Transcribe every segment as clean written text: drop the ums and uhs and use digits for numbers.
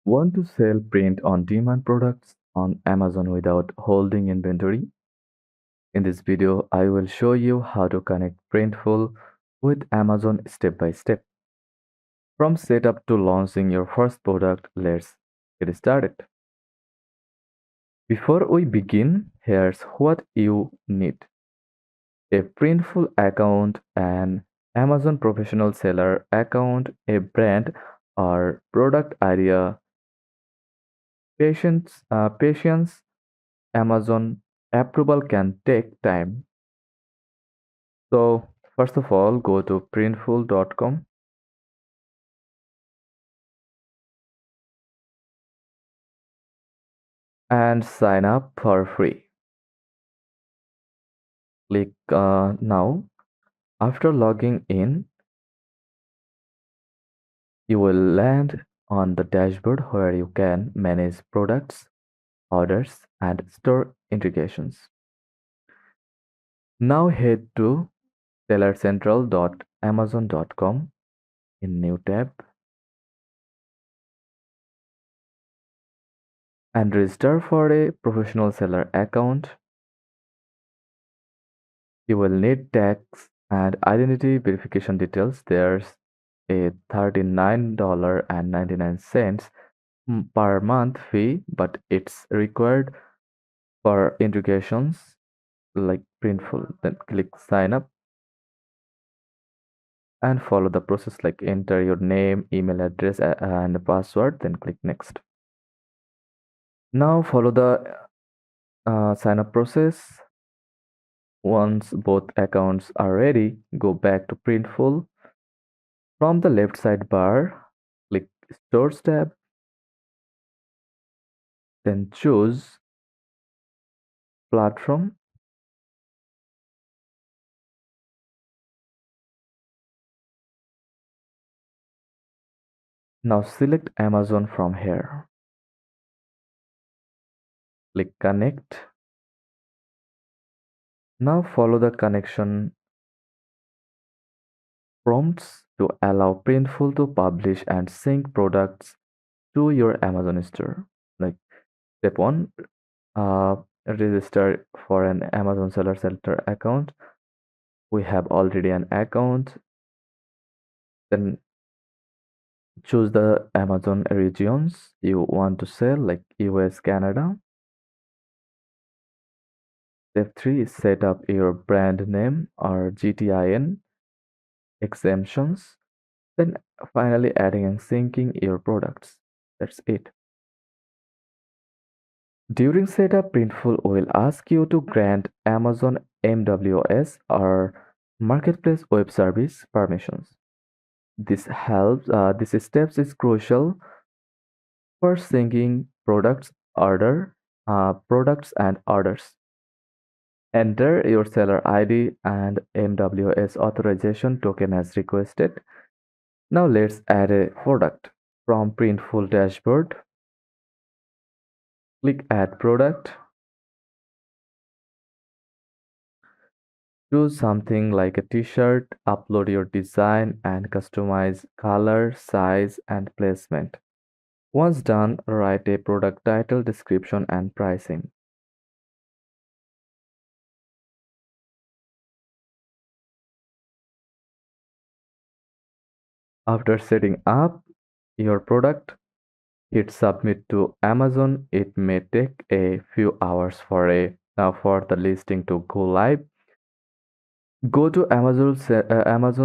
Want to sell print on demand products on Amazon without holding inventory? In this video, I will show you how to connect Printful with Amazon step by step. From setup to launching your first product, let's get started. Before we begin, here's what you need: a Printful account, an Amazon professional seller account, a brand or product idea, patience. Amazon approval can take time. So, first of all, go to printful.com and sign up for free. Click now. After logging in, you will land on the dashboard where you can manage products, orders, and store integrations. Now head to sellercentral.amazon.com in new tab and register for a professional seller account. You will need tax and identity verification details. There's a $39.99 per month fee, but it's required for integrations like Printful. Then click sign up and follow the process, like enter your name, email address, and password. Then click next. Now follow the sign up process. Once both accounts are ready, go back to Printful. From the left sidebar, click Stores tab, then choose Platform. Now select Amazon from here. Click Connect. Now follow the connection prompts to allow Printful to publish and sync products to your Amazon store. Like step 1, register for an Amazon Seller Center account. We have already an account. Then choose the Amazon regions you want to sell, like US, Canada. Step 3 is set up your brand name or GTIN exemptions. Then finally adding and syncing your products. That's it. During setup, Printful will ask you to grant Amazon MWS or Marketplace Web Service permissions. This steps is crucial for syncing products and orders. Enter your seller ID and MWS authorization token as requested. Now let's add a product. From Printful dashboard, click Add Product. Choose something like a t-shirt, upload your design and customize color, size, and placement. Once done, write a product title, description, and pricing. After setting up your product, hit submit to Amazon. It may take a few hours for the listing to go live. Go to Amazon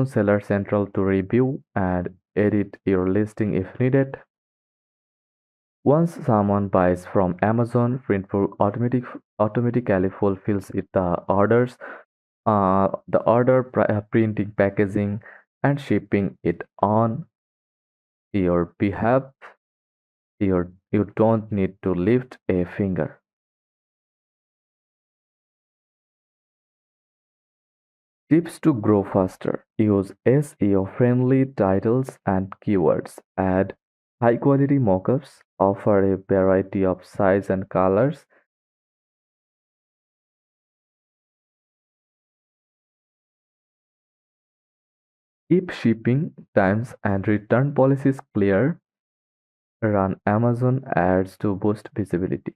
Seller Central to review and edit your listing if needed. Once someone buys from Amazon, Printful automatically fulfills the order, printing, packaging, and shipping it on your behalf. You don't need to lift a finger. Tips to grow faster: use SEO-friendly titles and keywords. Add high-quality mockups. Offer a variety of size and colors. Keep shipping times and return policies clear. Run Amazon ads to boost visibility.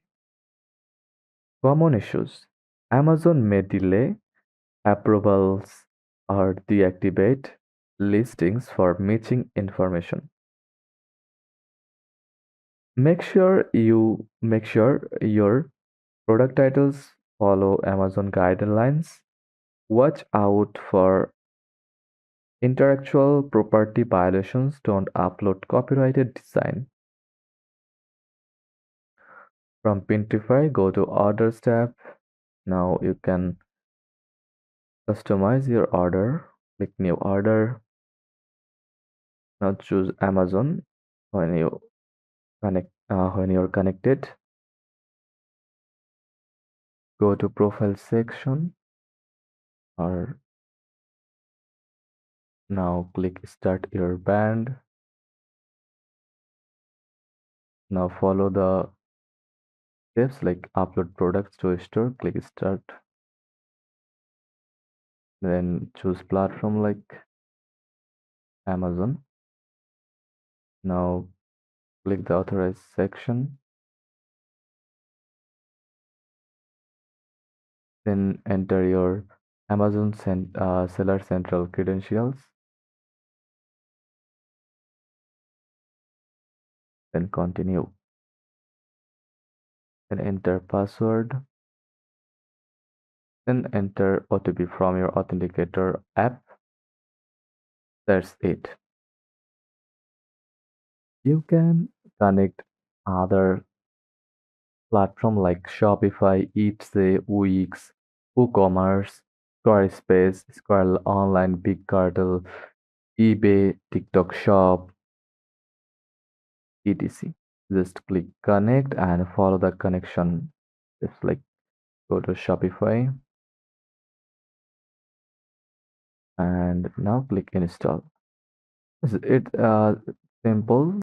Common issues. Amazon may delay approvals or deactivate listings for missing information. Make sure your product titles follow Amazon guidelines. Watch out for intellectual property violations. Don't upload copyrighted design. From Printify, go to Orders tab. Now you can customize your order. Click New Order. Now choose Amazon when you're connected. Go to Profile section or now click Start Your Brand. Now follow the steps like upload products to store. Click Start. Then choose platform like Amazon. Now click the Authorize section. Then enter your Amazon Seller Central credentials. Then continue. Then enter password. Then enter OTP from your authenticator app. That's it. You can connect other platform like Shopify, Etsy, Wix, WooCommerce, Squarespace, Squirrel Online, Big Cartel, eBay, TikTok Shop, etc. Just click connect and follow the connection. Just like go to Shopify and now click install. It's simple.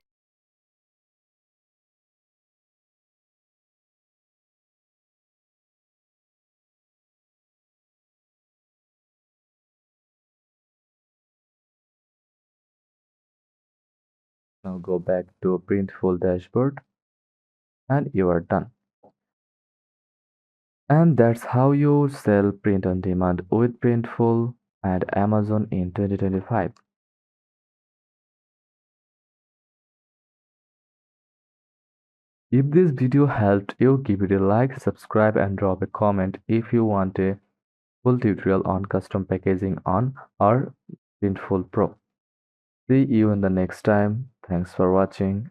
Now go back to Printful dashboard and you are done. And that's how you sell print on demand with Printful and Amazon in 2025. If this video helped you, give it a like, subscribe and drop a comment if you want a full tutorial on custom packaging on our Printful Pro. See you in the next time. Thanks for watching.